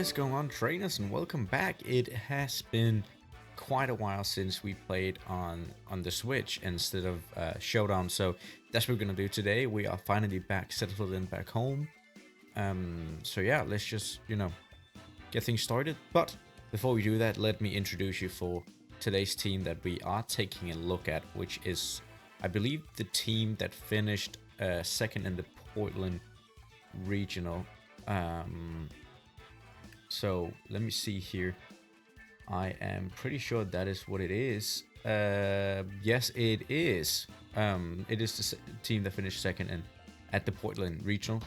is going on, trainers, and welcome back. It has been quite a while since we played on the Switch instead of Showdown, so that's what we're gonna do today. We are finally back, settled in back home. So yeah, let's just get things started. But before we do that, let me introduce you for today's team that we are taking a look at, which is, I believe, the team that finished second in the Portland regional. So let me see here. I am pretty sure that is what it is. Yes, it is. It is the team that finished second at the Portland regional.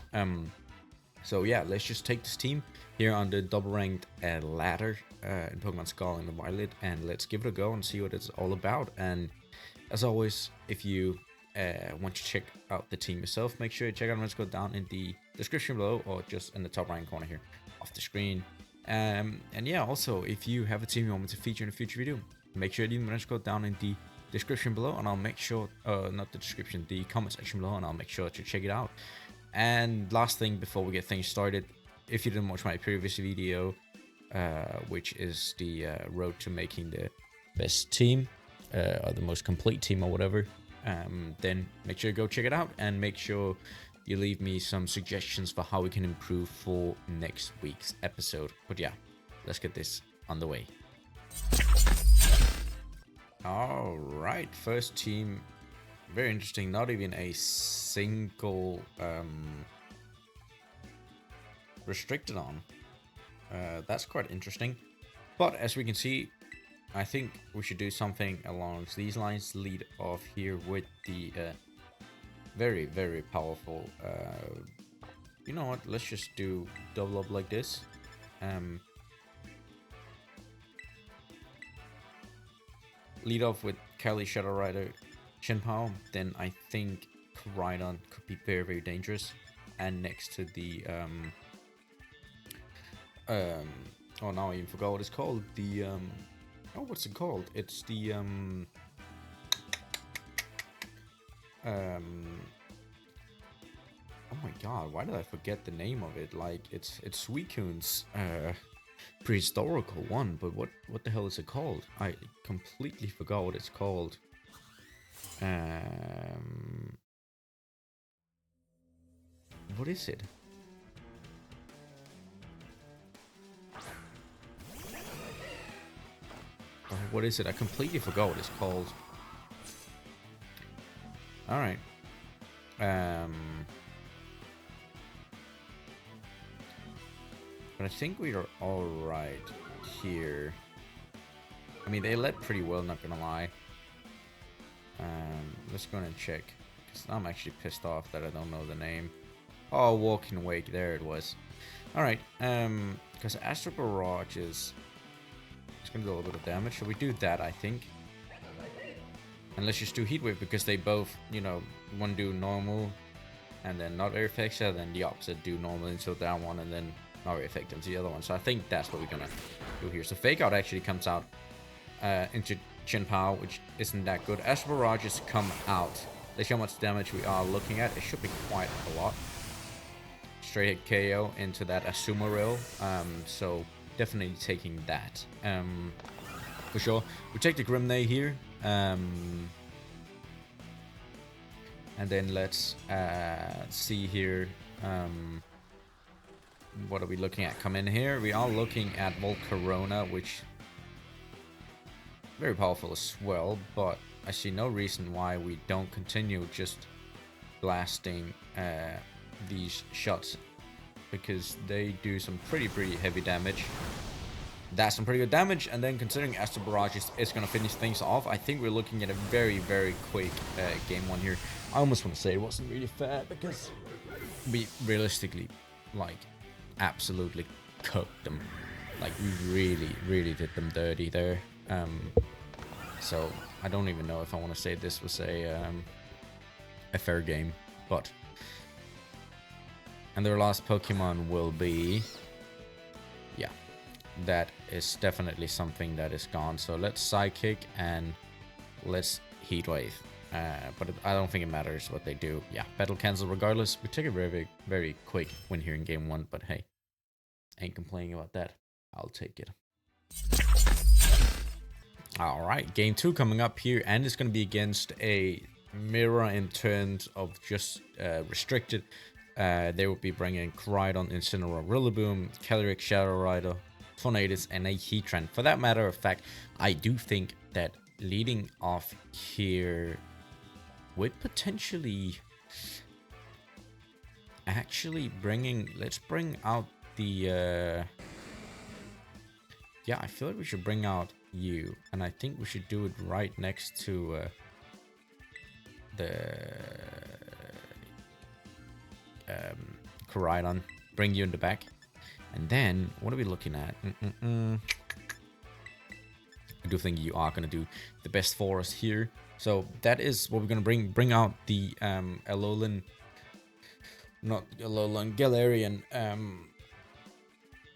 So yeah, let's just take this team here on the double ranked ladder in Pokemon Scarlet Violet, and let's give it a go and see what it's all about. And as always, if you want to check out the team yourself, make sure you check out. Let's go down in the description below, or just in the top right corner here of the screen. And yeah, also, if you have a team you want me to feature in a future video, make sure you leave go down in the description below, and I'll make sure, not the description, the comment section below, and I'll make sure to check it out. And last thing before we get things started, if you didn't watch my previous video, which is the road to making the best team, or the most complete team or whatever, then make sure you go check it out, and make sure you leave me some suggestions for how we can improve for next week's episode. But yeah, let's get this on the way. All right, first team, very interesting. Not even a single restricted on. That's quite interesting. But as we can see, I think we should do something along these lines. Lead off here with the very, very powerful. You know what? Let's just do double up like this. Lead off with Kelly Shadow Rider Shenpao. Then I think Koraidon could be very, very dangerous. And next to the oh, now I even forgot what it's called. The oh, what's it called? It's the oh my god, why did I forget the name of it? Like, it's Suicune's prehistorical one, but what the hell is it called? I completely forgot what it's called. What is it? What is it? I completely forgot what it's called. All right. But I think we are all right here. I mean, they led pretty well, not gonna lie. Let's go and check, because I'm actually pissed off that I don't know the name. Oh, Walking Wake, there it was. All right. Because Astro Barrage is gonna do a little bit of damage. Should we do that? I think. And let's just do Heat Wave, because they both, one do normal and then not very effective, then the opposite, do normal into that one and then not very effective into the other one. So I think that's what we're gonna do here. So Fake Out actually comes out into Shenpao, which isn't that good. Astro Barrages come out. Let's see how much damage we are looking at. It should be quite a lot. Straight hit KO into that Azumarill. So definitely taking that. For sure. We take the Grimnay here. And then let's see here. What are we looking at? Come in here. We are looking at Volcarona, which very powerful as well, but I see no reason why we don't continue just blasting these shots, because they do some pretty heavy damage. That's some pretty good damage, and then considering Astro Barrage is going to finish things off, I think we're looking at a very quick game one here. I almost want to say it wasn't really fair, because we realistically, like, absolutely cooked them. Like, we really did them dirty there. So I don't even know if I want to say this was a fair game, but. And their last Pokemon will be, yeah, that is definitely something that is gone. So let's Psychic and let's Heat Wave. But I don't think it matters what they do. Yeah, battle cancel regardless. We take a very quick win here in game one, but hey, Ain't complaining about that. I'll take it. All right, game 2 coming up here, and it's going to be against a mirror in terms of just restricted. They will be bringing Koraidon, Incineroar, Rillaboom, Calyrex, Shadow Rider, Tornadus, and a Heatran. For that matter of fact, I do think that leading off here with potentially actually bringing, let's bring out the yeah, I feel like we should bring out you, and I think we should do it right next to the Koraidon. Bring you in the back, and then what are we looking at? I do think you are gonna do the best for us here, so that is what we're gonna bring out the Alolan, not Alolan, Galarian,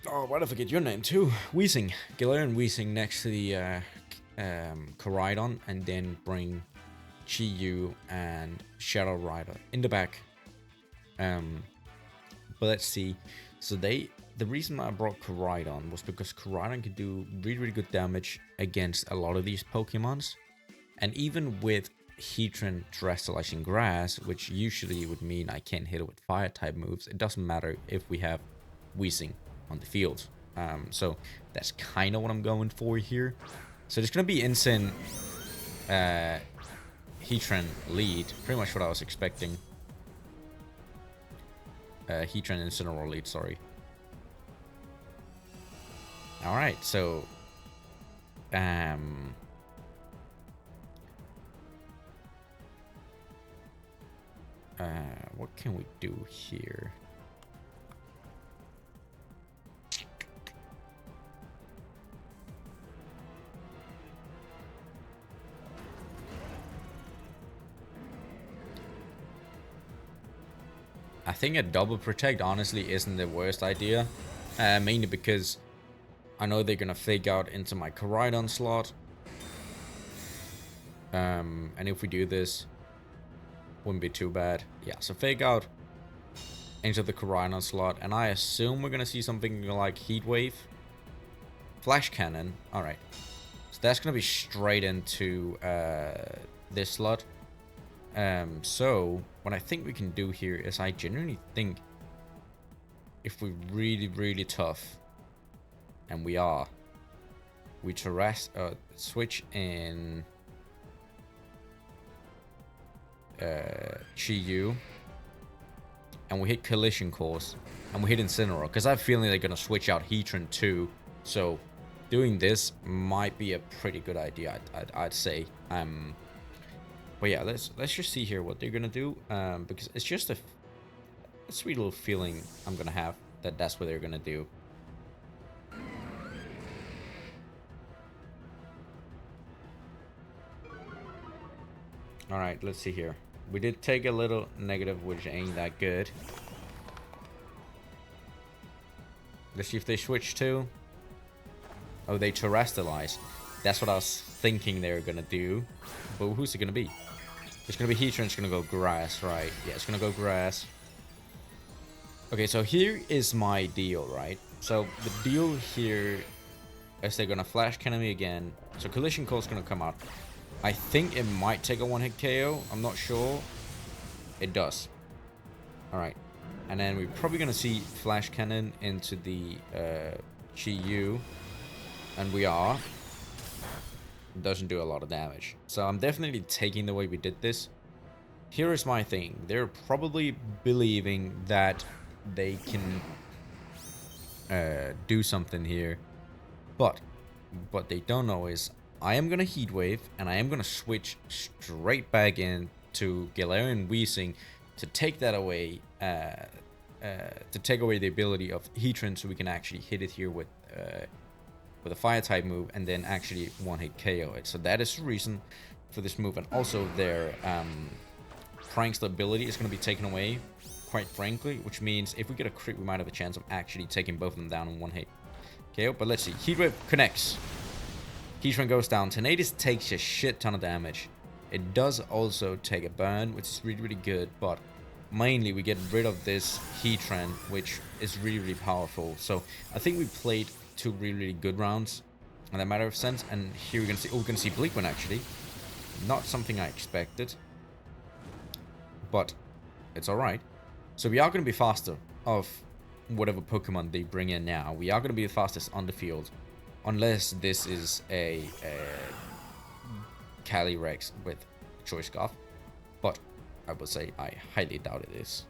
oh, why did I forget your name too? Weezing. Galarian Weezing next to the Koraidon, and then bring Chi-Yu and Shadow Rider in the back. But let's see. So the reason why I brought Koraidon was because Koraidon can do really good damage against a lot of these Pokemons. And even with Heatran Terrestrializing Grass, which usually would mean I can't hit it with fire type moves, it doesn't matter if we have Weezing on the field. So that's kind of what I'm going for here. So there's going to be instant Heatran lead, pretty much what I was expecting. Heatran Incineroar lead, sorry. Alright, so what can we do here? I think a double protect honestly isn't the worst idea, mainly because I know they're gonna fake out into my Koraidon slot, and if we do this, wouldn't be too bad. Yeah, so fake out into the Koraidon slot, and I assume we're gonna see something like Heat Wave, Flash Cannon. All right, so that's gonna be straight into this slot. So what I think we can do here is, I genuinely think if we're really tough, and we switch in Chi-Yu, and we hit Collision Course, and we hit Incineroar, because I have a feeling they're gonna switch out Heatran too. So doing this might be a pretty good idea, I'd say. But yeah, let's just see here what they're gonna do, because it's just a sweet little feeling I'm gonna have that that's what they're gonna do. All right, let's see here. We did take a little negative, which ain't that good. Let's see if they switch to. Oh, they terrestrialize. That's what I was thinking they were gonna do. But who's it gonna be? It's gonna be Heatran. It's gonna go grass, right? Yeah, it's gonna go grass. Okay, so here is my deal, right? So the deal here is they're gonna Flash Cannon me again. So Collision Course gonna come out. I think it might take a one-hit KO. I'm not sure. It does. All right, and then we're probably gonna see Flash Cannon into the Chi-Yu, and we are. Doesn't do a lot of damage, so I'm definitely taking the way we did this. Here is my thing. They're probably believing that they can do something here, but what they don't know is I am gonna Heat Wave, and I am gonna switch straight back in to Galarian Weezing to take that away, to take away the ability of Heatran, so we can actually hit it here with a fire type move, and then actually one-hit KO it. So that is the reason for this move, and also their Prankster ability is going to be taken away, quite frankly, which means if we get a crit, we might have a chance of actually taking both of them down in one-hit KO. But let's see. Heatwave connects. Heatran goes down. Tornadus takes a shit ton of damage. It does also take a burn, which is really good, but mainly we get rid of this Heatran, which is really powerful. So I think we played 2 really good rounds in that matter of sense. And here we're gonna see, we're gonna see Bleakman actually. Not something I expected, but it's all right. So we are gonna be faster of whatever Pokemon they bring in now. We are gonna be the fastest on the field, unless this is a Calyrex with Choice Scarf, but I would say I highly doubt it is.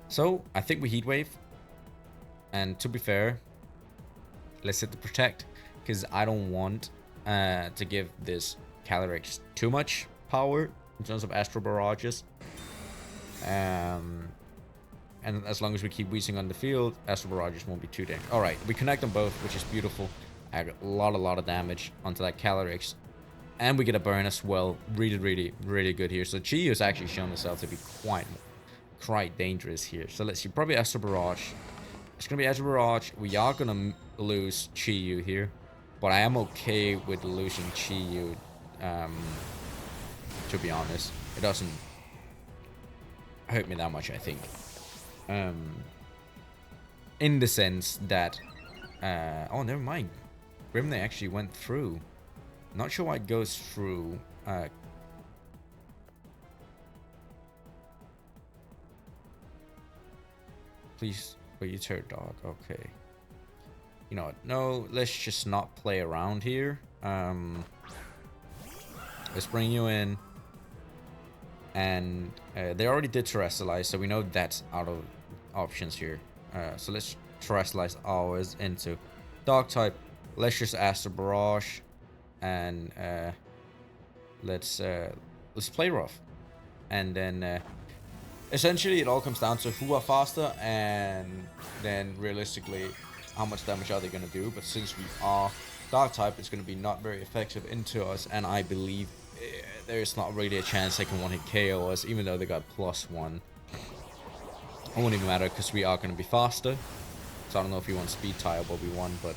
So I think we Heat Wave, and to be fair, let's hit the Protect, because I don't want to give this Calyrex too much power in terms of Astro Barrages. And as long as we keep Weezing on the field, Astro Barrages won't be too dangerous. Alright, we connect them both, which is beautiful. I got a lot of damage onto that Calyrex. And we get a burn as well. Really good here. So Chi-Yu has actually shown itself to be quite dangerous here. So let's see. Probably Astro Barrage. It's going to be Astro Barrage. We are going to lose Chi-Yu here. But I am okay with losing Chi-Yu. To be honest. It doesn't hurt me that much, I think. In the sense that... oh, never mind. Grimnay actually went through. Not sure why it goes through. Please, but you turd dog. Okay. You know what? No, let's just not play around here. Let's bring you in. And they already did Terrestrialize, so we know that's out of options here. So let's Terrestrialize ours into Dog type. Let's just Astro Barrage. And let's play rough, and then essentially it all comes down to who are faster, and then realistically how much damage are they going to do. But since we are Dark type, it's going to be not very effective into us, and I believe there's not really a chance they can one-hit KO us, even though they got +1. It won't even matter because we are going to be faster. So I don't know if we want speed tie or what we want, but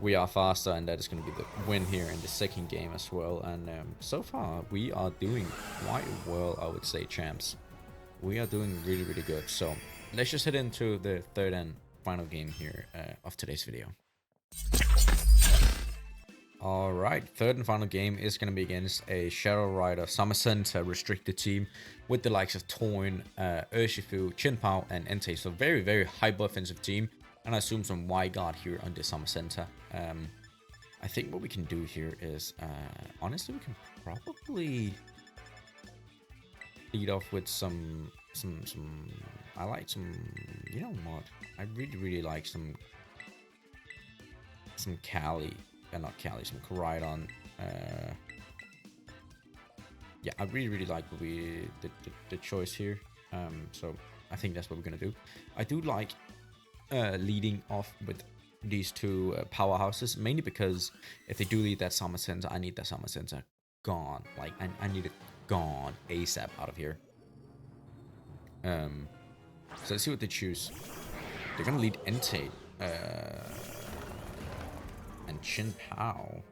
we are faster, and that is going to be the win here in the second game as well. And so far, we are doing quite well, I would say, champs. We are doing really good. So let's just head into the third and final game here of today's video. Alright, third and final game is going to be against a Shadow Rider Summer Center restricted team with the likes of Torn, Urshifu, Chinpao, and Entei. So very hyper offensive team. And I assume some Y-Guard here on the Summer Center. I think what we can do here is, honestly, we can probably lead off with some, I like some, you know what? I really like some not Cali, some Koraidon. Yeah, I really like the choice here. So I think that's what we're gonna do. I do like leading off with these two powerhouses, mainly because if they do lead that Summer Center, I need that Summer Center gone. Like, I need it gone ASAP out of here. So let's see what they choose. They're gonna lead Entei and Chinpao.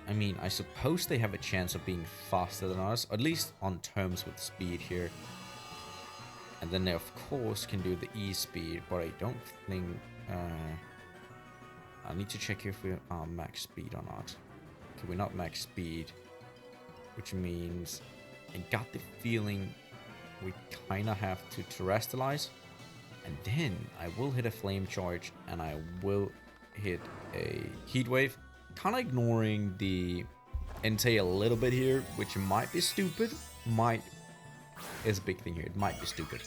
I mean, I suppose they have a chance of being faster than us, at least on terms with speed here. And then they, of course, can do the E-speed, but I don't think... I need to check if we are max speed or not. Okay, we're not max speed, which means I got the feeling we kind of have to terrestrialize. And then I will hit a flame charge, and I will hit a heat wave, kind of ignoring the Entei a little bit here, which might be stupid. Is a big thing here. It might be stupid.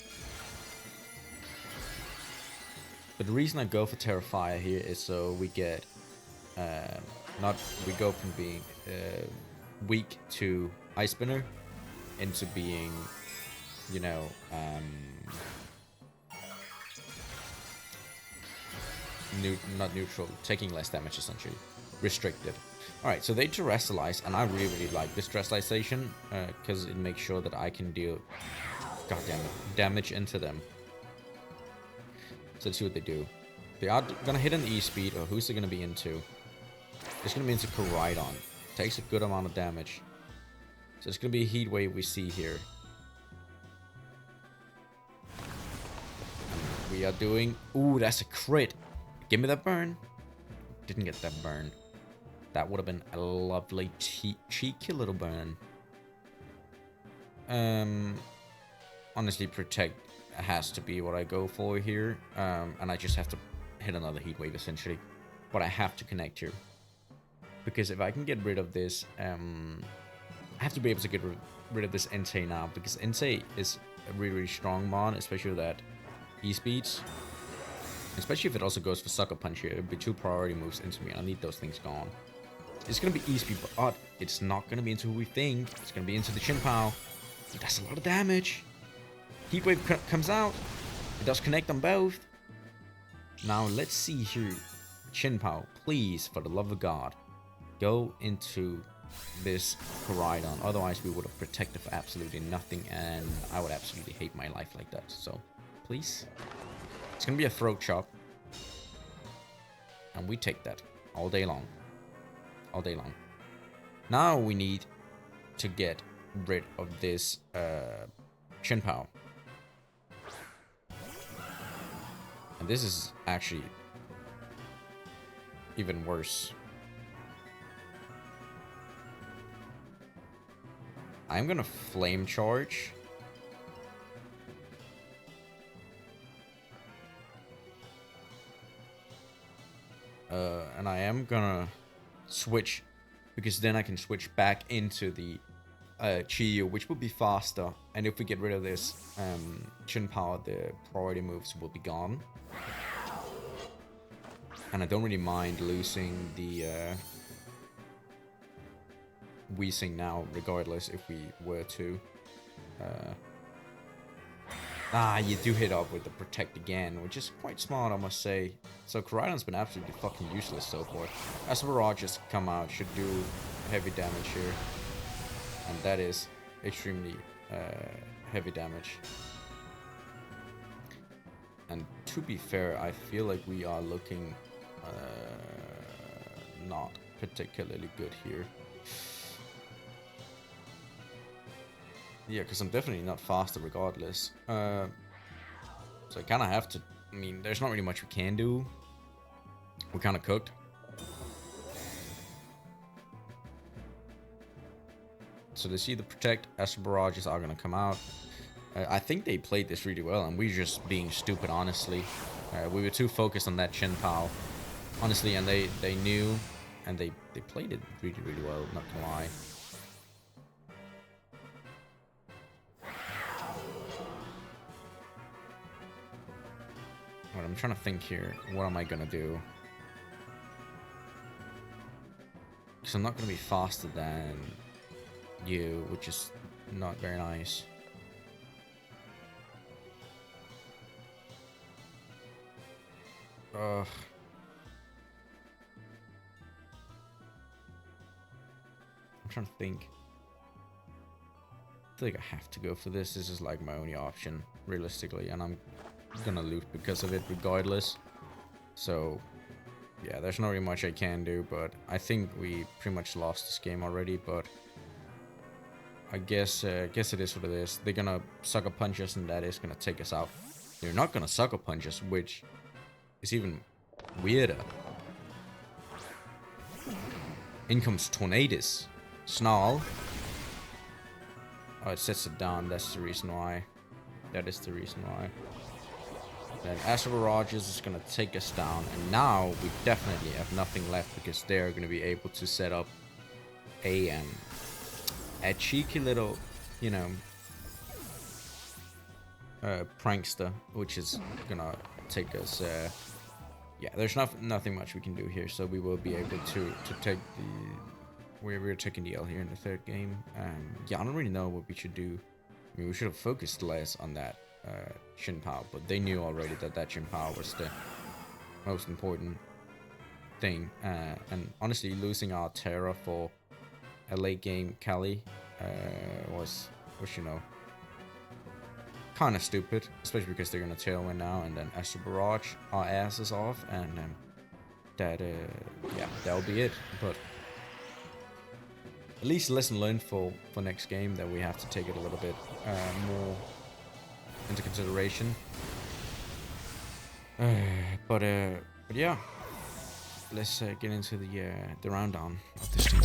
But the reason I go for Terrifier here is so we get we go from being weak to Ice Spinner into being, you know, not neutral, taking less damage essentially, restricted. Alright, so they terrestrialize, and I really like this terrestrialization because it makes sure that I can deal damage into them. So let's see what they do. They are gonna hit an E-speed, or who's it gonna be into? It's gonna be into Koraidon. Takes a good amount of damage. So it's gonna be a heat wave we see here. And we are doing... Ooh, that's a crit. Give me that burn. Didn't get that burn. That would have been a lovely cheeky little burn. Honestly, protect has to be what I go for here. And I just have to hit another heat wave essentially. But I have to connect here. Because if I can get rid of this, I have to be able to get rid of this Entei now. Because Entei is a really, really strong mon, especially with that E-speeds. Especially if it also goes for Sucker Punch here. It would be 2 priority moves into me. I need those things gone. It's going to be E-speed, but it's not going to be into who we think. It's going to be into the Chin Pao. But that's a lot of damage. Heat Wave comes out. It does connect on both. Now, let's see here. Chin Pao, please, for the love of God, go into this Koraidon. Otherwise, we would have protected for absolutely nothing, and I would absolutely hate my life like that. So, please. It's going to be a throat chop. And we take that all day long. All day long. Now we need to get rid of this Chin Pao. And this is actually even worse. I'm gonna flame charge. And I am gonna switch, because then I can switch back into the Chiyu, which will be faster. And if we get rid of this Chin Pao, the priority moves will be gone. And I don't really mind losing the Weezing now, regardless, if we were to. You do hit up with the Protect again, which is quite smart, I must say. So Koraidon's been absolutely fucking useless so far. As Mirages come out, should do heavy damage here. And that is extremely heavy damage. And to be fair, I feel like we are looking not particularly good here. Yeah, because I'm definitely not faster regardless. So I kind of have to... I mean, there's not really much we can do. We're kind of cooked. So they see the Protect. Astral Barrages are going to come out. I think they played this really well, and we were just being stupid, honestly. We were too focused on that Chin Pao. Honestly, and they knew, and they played it really, really well, not gonna lie. Alright, I'm trying to think here. What am I gonna do? Because I'm not gonna be faster than you, which is not very nice. Ugh. I'm trying to think. I feel like I have to go for this. This is like my only option, realistically, and I'm gonna lose because of it regardless. So yeah, there's not really much I can do, but I think we pretty much lost this game already. But I guess it is what it is. They're gonna sucker punch us, and that is gonna take us out. They're not gonna sucker punch us, which is even weirder. In comes Tornadus. Snarl. Oh, it sets it down. That's the reason why. That is the reason why. Then Astral Barrages is going to take us down. And now we definitely have nothing left, because they're going to be able to set up a cheeky little, you know, prankster, which is going to take us... yeah, there's nothing much we can do here, so we will be able to take the... We're taking the L here in the third game. Yeah, I don't really know what we should do. I mean, we should have focused less on that Chin Pao, but they knew already that Chin Pao was the most important thing. And honestly, losing our Terra for a late game Cali was, you know, kind of stupid, especially because they're gonna Tailwind now, and then Astral Barrage our asses off, and that yeah, that'll be it. But at least lesson learned for next game, that we have to take it a little bit more into consideration. But yeah, let's get into the rundown of this team.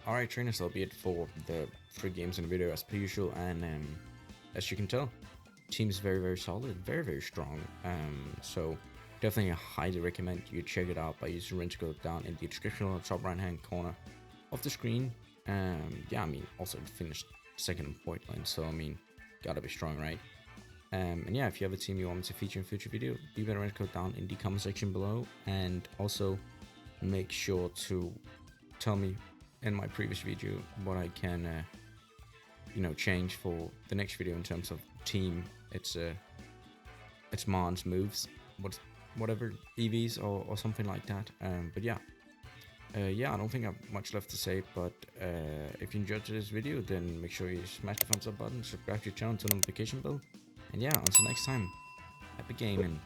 Alright, trainers, that'll be it for the 3 games in the video as per usual, and as you can tell, team is very, very solid, very, very strong. So definitely I highly recommend you check it out by using range code down in the description on the top right hand corner of the screen. Yeah, I mean, also finished second in point line, so I mean, gotta be strong, right? And yeah, if you have a team you want me to feature in future video, leave a range code down in the comment section below, and also make sure to tell me in my previous video what I can you know, change for the next video in terms of team, it's mons, moves, whatever, EVs or something like that. But yeah, yeah, I don't think I have much left to say, but if you enjoyed this video, then make sure you smash the thumbs up button, subscribe to the channel, turn on the notification bell, and yeah, until next time, happy gaming.